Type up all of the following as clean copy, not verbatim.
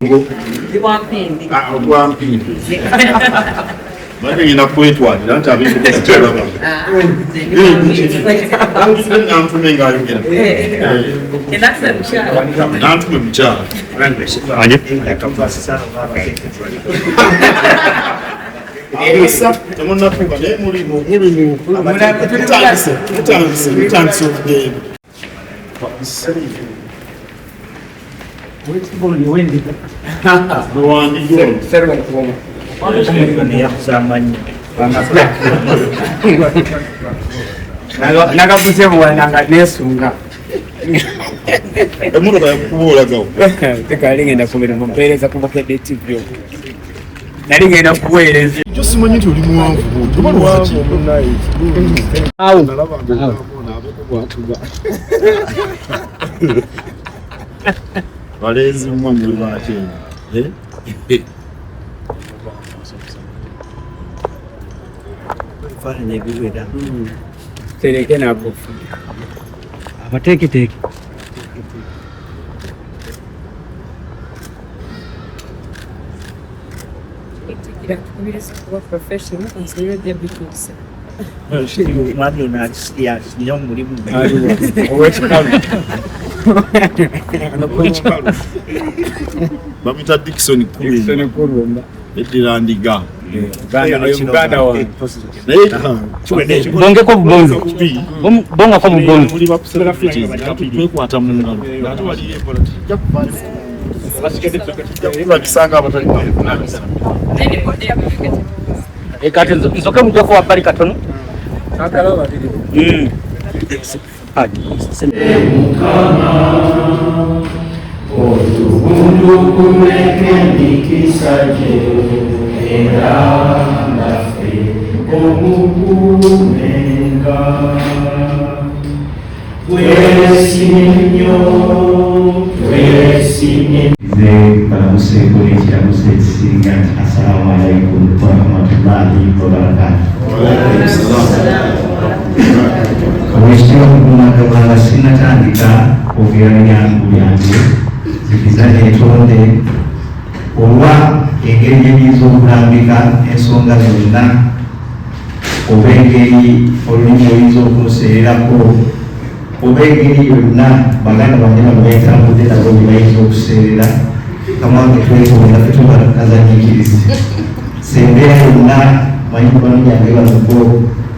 Mimi ninakuitwa hata vipi kusikia baba. Na mtu mengi alikuja. Kinasa mchana. Na mtu mchana. Aje? Elisa, tumeona tuka ni mulimo. Thanks of game. nakabusemuwananga nesunga Emuno bayakubula gawo. tekali ngenda kubera mumpereza kubakedde TV nali ngenda kuweereza Jo simanyi nti oli muwanvu tuba lwaki awo balezi mwangu lwaki Fanya hivi da. tereke nako Abateketeke. Mwana unasikia sio mulimu. bamita Dickson Kurumba edirandiga Uganda wa Bonge kwa bongo. Bonga kwa bongo. muri bakusera fiti twekwata mu ngalo ate wali ebola tujja kuvana bakisanga abatali Ekate nzoke mujoko wa bali katono. akala babiri Otugundu kumekendikisaje erandafe omukumenga twesimye baramusekura ekiramuso ekisinga nti assalamu alaikum warahmatullahi wabarakatuh. Kabwekitibwa Mugumagabanga sinatandika okwogera byangu byange zikiza etonde olwa engeri gyebiyinza okulambika ensonga zonna oba engeri olulimi oyinza okuluseererako oba engeri yonna baganda bange bano bayitambudde nabo bye bayinza okuseerera kamwange twetonda fetubakazanyikirizi sembeera yonna manyi bano byange banoko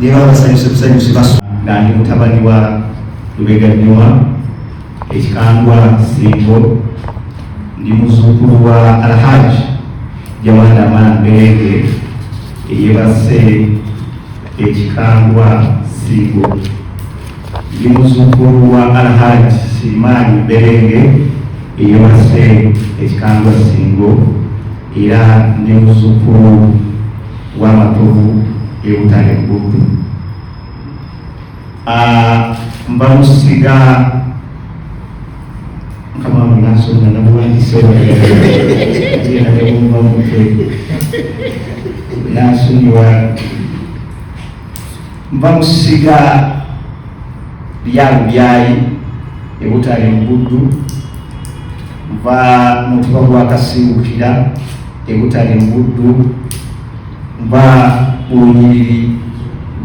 niba basanyuse busanyusi baso nga ndi mutabani wa Lubeganyuma ekikangwa Singo ndi muzzukulu wa Alhaji Jawanda Mberenge eyebase ekikangwa Singo ndi muzzukulu wa Alhaji Sirimani Mberenge eyebase ekikangwa Singo era ndi muzzukulu wa Matovu ebutale Buggu. Mba musiga kama mnasoma na mwandishi jina la Mungu mke nasuniwa mba musiga byai ebutale Buggu mba mutuba gwa Kasiukira ebutale Buggu mba unyiri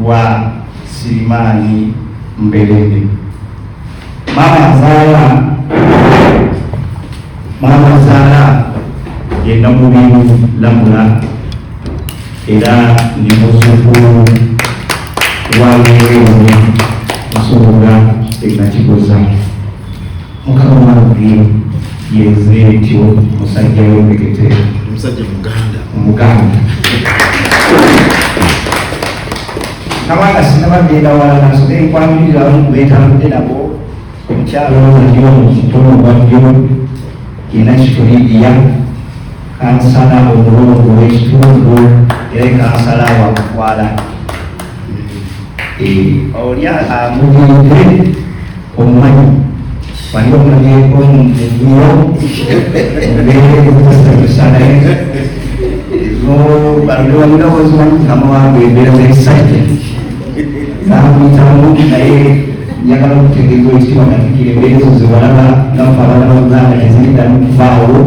wa Sirimani Mberenge. Mama Zara yenda mubiru Lamula era ndi muzzukulu wa Lwewe Musobola Ekinakigoza mukama wange yeze tyo musajja w'Empekete omusajja Omuganda Nawanga sinabagenda wala nasobe nkwamirira abantu betambudde nabo omukyalo aliwo mu kitono bwajjo yena kitolidiya kansala omulongo w'ekitundu era kansala wakutwala olya amugirire omumanyi wali omulageko mugiro obeeresana ezo balowoozi wamukama wange embeera z'ekisajja namuyitamu naye njagala okutegeeza ekitiibwa nafikire embeera ezo zewalaba nafe abaana ba Uganda teziddamu kuvaawo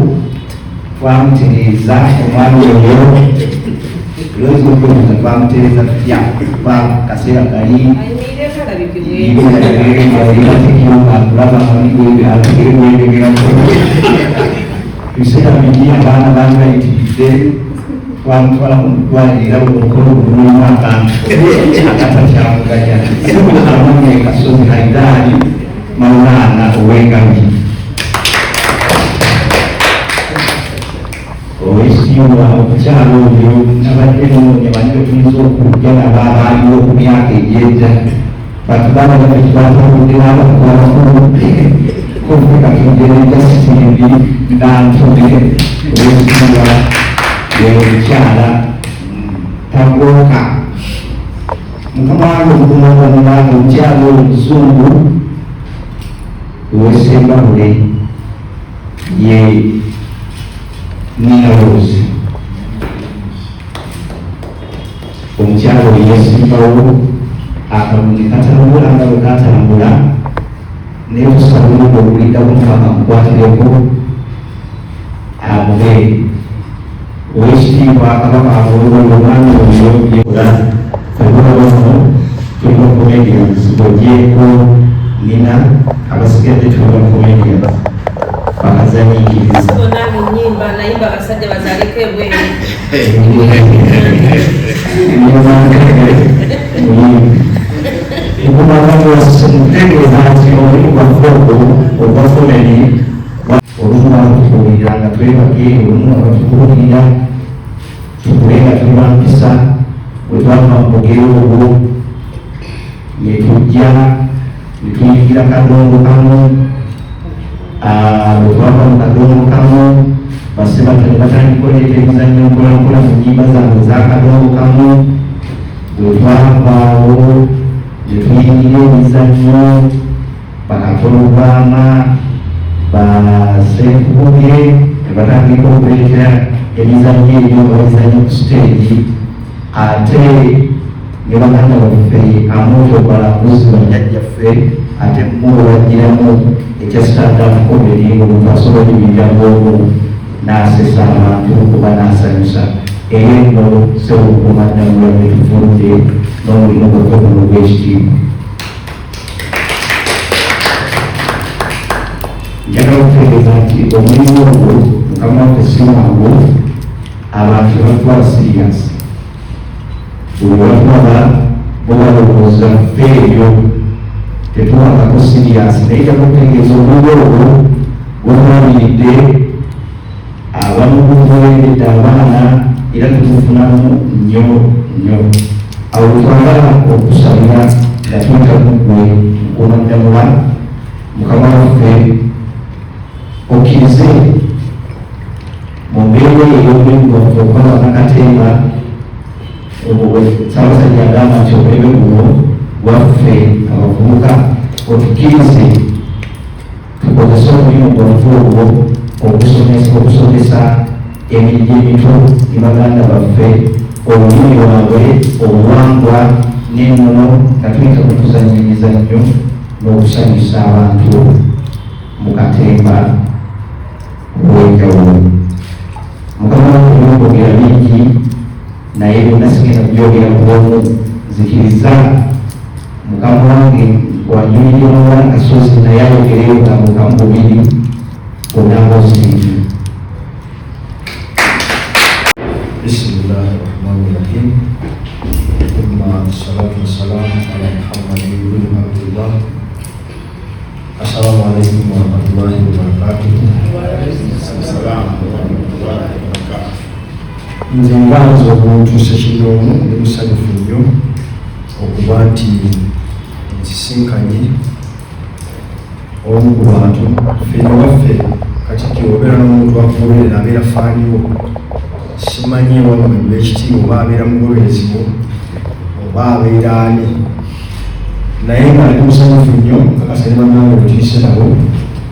twamutereeza omwami oyo lwezi okwebuza twamutereeza tutya kuba kaseera kali akulaba manigeegeregeramu biseera bingi abaana baali bayitiridde twamutwala mu ddwaliro era omukolo gulimu akantu akatakyamuganya amunye kasozi haidaali Maulana ow'engabi oweekitiibwa omukyalo oyo nabadde noonya bani betuyinza okujja nabo abaaliwo ku myaka egy'edda batubala betubatabudde n'abakulu kokekatujere jasitiivi nantube oweekitiibwa omukyala Tagooka mukama wange omukumaganira omukyalo omuzungu ow'Essembabule ye Nina Rose omukyalo yeesimbawo akalungi katambula nga bwe katambula naye tusabuliddwa okuliddako mukama mukwatireko amube oweekitiibwa Kabaka amuweerera omwami oyo yekola febulabono tulina comedians ogyeko nina abasigadde tulina comedians bakazanyikiriza naimba basajja bazaleko ebweru ekumaaamutegeeza nti omulimu gwaffe ogwa komedi olumu abatukuulira nga twebake olumu abatukuulira tukule nga tuli bampisa bwe twava mu bugero obwo ne tujja ne tuyingira kadongo kamu bwe twava mu kadongo kamu basebatale batandikoleeta emizannyo mpolampola mu nnyimba zaabwe ez'akadongo kamu bwe twavaawo ne tuyingira emizannyo bakatolobama basenkubye ne batandika okuleetera emizannyo ebyo nga bazannyo ku siteegi ate ne baganda baffe amoto balambuzi bajjajjaffe ate mmuwe bajjiramu ekya stand-up comedy ng'omuntu asobola ebijjangomu n'asesa abantu kuba n'asanyusa era nno sewukumaddamula bwe tuvudde n'omulimu gwaffe guno gw'ekitiibwa njagala okutegeeza nti omulimu ogwo mukama waffe si mwangu abantu batwala serious buli batwala bo balowooza ffe ebyo tetuwakako serious naye jakutegeeza omulimu ogwo gwetwaliridde abamu gutuweredde abaana era tutufunamu nnyo nnyo awo twagala okusabira nga twetamu ggwe mukumaddamula mukama waffe okkirize mu mbeera ey'omulimu gwaffe okwaba nakatemba Ssaabasajja agamba nti omulimu guno gwaffe abavubuka otukkirize tukozese omulimu gwaffe ogwo okusomesa emijjo emito ne baganda baffe olulimi lwabwe obuwangwa n'ennono nga tuyita ku kuzannya emizannyo n'okusanyusa abantu mu katemba obw'enjawulo mukama waffe okwogera bingi naye byonna sigenda kubyogera ku bwomu nzikiriza mukama wange wanyumirira omwana kasozi naye ayogereyo otambukamu bubiri onanga ozirivu Bismillahirrahmanirrahim. Salatu wassalamu ala Muhammadin bin Abdullah. Assalamualaikum warahmatullahi wabarakatuh. Waalaikumsalam warahmatullahi wabarakatuh. Nze mbanza okuntuusa kinoomu ndi musanyufu nnyo okuba nti nkisinkanye omu ku bantu ffenna waffe Katikkiro obeera n'omuntu akugoberera abeera faaniwo simanyi wammwe b'ekitiibwa oba abeera mugoberezibwa oba abeera ani naye nga ali musanyufu nnyo kakasa ne bannange bwe tuyise nabo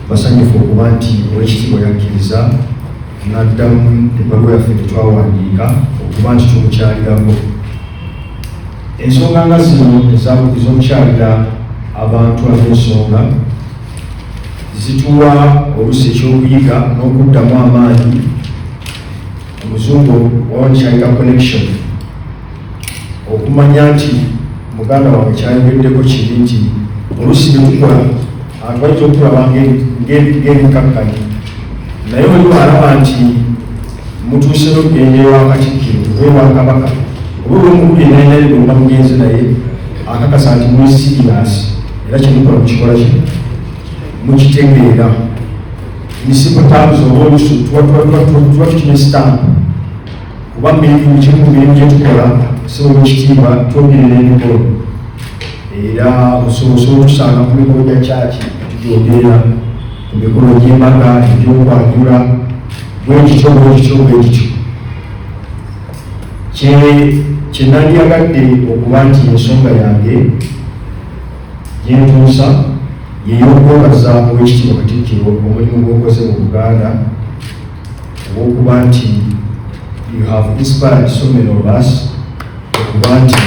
basanyufu okuba nti ow'ekitiibwa yakkiriza n'addamu ebbaluwa yaffe tetwawandiika okuba nti tumukyalirako ensonga nga zino ez'okukyalira abantu ab'ensonga zituwa oluusi ekyokuyiga n'okuddamu amaanyi kyayita connection, okumanya nti muganda wange kyayogeddeko kiri nti oluusi ne tukola atwajja okulaba ng'ebikakkanyi naye oli alaba nti mutuuse n'okugenda ewakatikkiro ewakabaka oba olwomukulu enainaligomba mugenzi naye akakasa nti muli siriasi era kyemukola mukikola kino mukitegeera misipotaabuzi oba olusu tuba tukina esitampu kuba mirimu kimu ku mirimu gyetukola sobola ekitiibwa twogerera emikolo era osobola otusanga ku mikolo gya kyaki tugyogerera ku mikolo gy'embaga ebyokwanjula bwekityo kyenandyagadde okuba nti ensonga yange gyentuusa yeyokwebaza owekitiibwa Katikkiro omulimu gwokoze mu Buganda olwokuba nti you have inspired so many of us okuba nti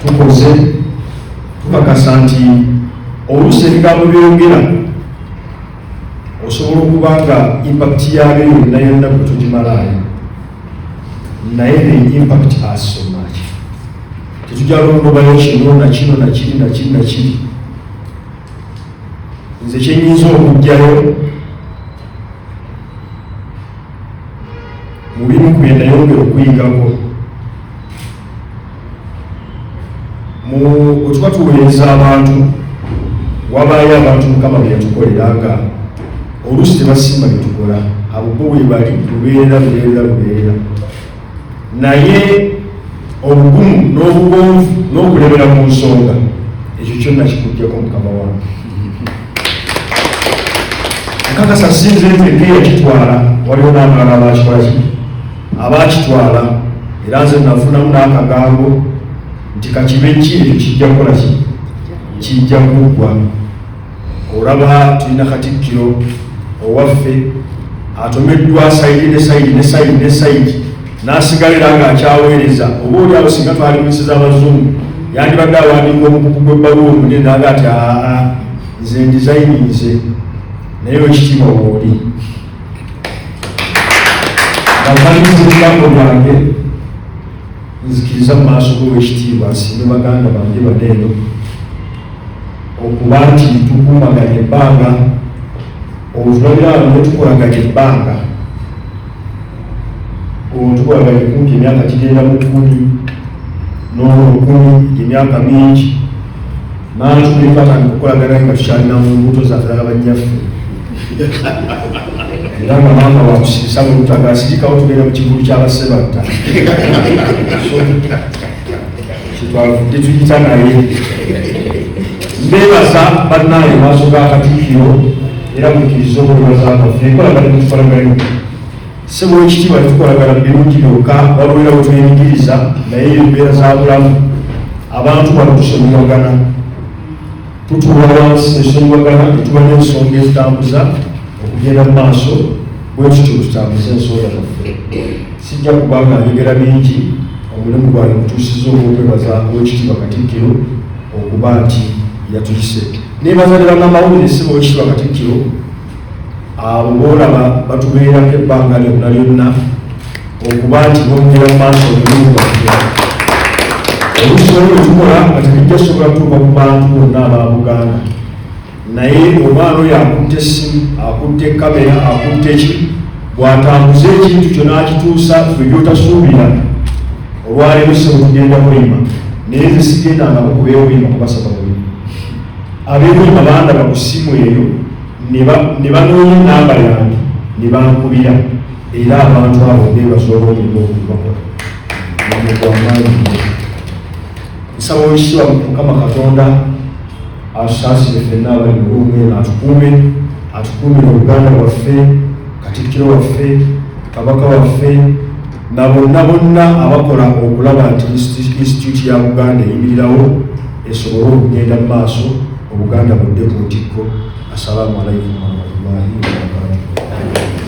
tukoze tukakasa nti oluusi ebigambo byongera osobola okuba nga impact yabyo yonna bwe tugimalayo naye the impact as so much tetujja londobayo kino nakino nakiri nze kyenyinza okugjayo mu bimu ku byenayongera okuyigako wetuba tuweereza abantu wabaayo abantu Mukama bye yatukolera nga oluusi tebasimba bye tukola abo bo bwe bali lubeerera naye obugumu n'obugonvu n'okulebera mu nsonga ekyo kyonna kikuggyako Mukama wange nkakasa sinze nze ngeyakitwala waliwo n'amalala abakitwala era nze nafunamu n'akagambo nti kakibe ki ekyo kijja kukola kijja kuggwa. Olaba tulina Katikkiro owaffe atomeddwa sayidi n'asigalira ng'akyaweereza oba oli abo singa twali mu nsi z'Abazungu yandibadde awandiika omukuku gw'ebbaluwa omunene naga ati nze ndizayininze naye ekitiibwa wooli amaliriza ebigambo byange nzikiriza mu maaso g'owekitiibwa nsiime baganda bange baneeno okuba nti tukuumaganya ebbanga olutulabira wano ne tukolaganya ebbanga tukolaganya kumpi emyaka kigenda mu 10 n'olukumi emyaka mingi nantu netwatandika okukolagana nga tukyalina mu mbuto zaffe abanyaffe era nga maama wakusirisa mu lutaga asirikawo tugenda mu kivulu ky'abasebatta kyetwavudde tuyita naye mbeebaza bannaaye maaso ga Katikkiro era mukkiriza okwebaza kwaffe enkolagana tetukolagana ssebo ekitiibwa tetukolagana birungi byokka wabulira bwe twenyigiriza naye embeera za bulamu abantu bano tusonyiwagana tutuula wansi nesonyiwagana netuba n'ensonga ezitambuza okugenda mu maaso bwe tutyo tutambuza ensonga zaffe sijja kubanga njogera bingi omulimu gwange gutuusiza olw'okwebaza owekitiibwa Katikkiro okuba nti yatuyise nebaza ne bannamawulire ssebo owekitiibwa Katikkiro abo boolaba batubeerako ebbanga lyonna lyonna okuba nti bongera mu maaso omulimu gwaffe oluusi olwo tukola nga tebijja sobola kutuuka ku bantu bonna aba Buganda naye omwana oyo akutte essimu akutte kamera akutte ki bw'atambuza ekintu kyo n'akituusa ffe byotasuubira olwaleero ssebo tugenda mulima naye nze sigendangako kubeewulima kubasaba mulima abeewulima bandaba ku ssimu eyo ne banoonya enamba yange ne bankubira era abantu abo beebaza olw'omulimu ogubakola gwamaanyi nsaba owekitiibwa Mukama Katonda atusaasire ffenna abali mu lumwe atukuumire Oluganda lwaffe Katikkiro waffe Kabaka waffe na bonna abakola okulaba nti institute ya Buganda eyimirirawo esobole okugenda mu maaso Obuganda budde ku ntikko. Assalamu alaikum warahmatullahi wabarakatuh.